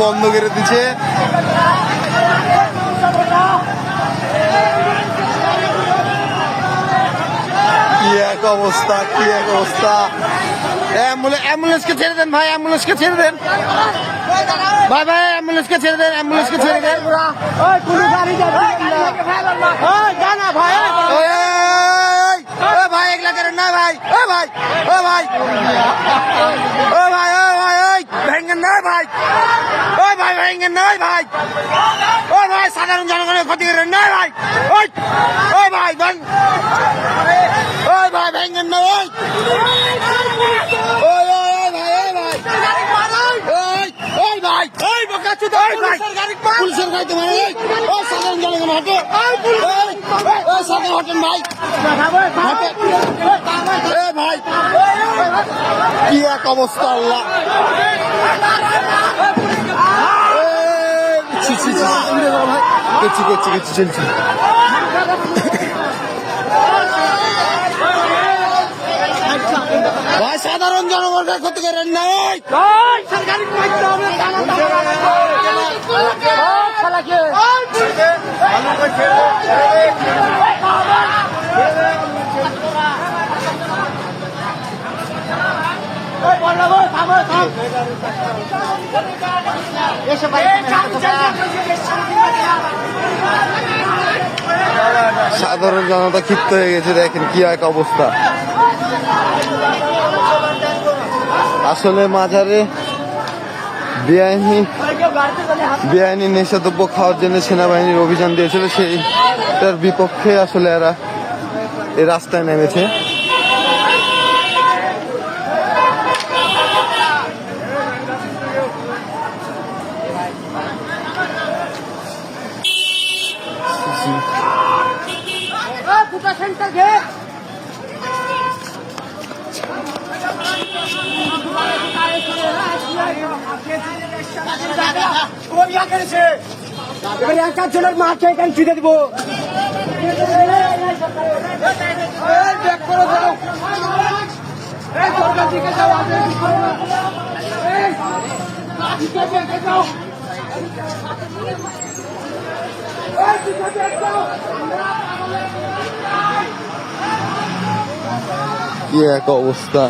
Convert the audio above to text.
বন্ধ করে দিচ্ছে। কি এক অবস্থা, কি এক অবস্থা। অ্যাম্বুলেন্সকে ছেড়ে দেন ভাই, অ্যাম্বুলেন্সকে ছেড়ে দেন ভাই, ভাই অ্যাম্বুলেন্সকে ছেড়ে দেন, অ্যাম্বুলেন্সকে ছেড়ে দেন। ভাই এগুলা করেন না ভাই, ও ভাই, ও ভাই, ও ভাই, ও ভাই, ওই ভেঙ্গেন না ভাই, ওই ভাই ভেঙ্গেন না ভাই, ও ভাই সাধারণ জনগণের ক্ষতি করেন না ভাই, ওই ও ভাই, ওই ভাই ভেঙ্গেন না, ওই ওই ওই ভাই, ওই পুলিশের গাড়ি তোমার, ওই সাধারণ জনগণ হাঁটে, ওই সাধারণ হাঁটেন ভাই, ভাই কি এক অবস্থা। আল্লাহ চলছি ভাই, সাধারণ জনগণের ক্ষতি করেন না। সাধারণ জনতা ক্ষিপ্ত হয়ে গেছে, দেখেন কি এক অবস্থা। আসলে মাজারে বেআইনি নেশাদ্রব্য খাওয়ার জন্য সেনাবাহিনীর অভিযান দিয়েছিল, সেইটার বিপক্ষে আসলে এরা এই রাস্তায় নেমেছে। একজনের মাকে এখানে ছুটে দিব। কি এক অবস্থা।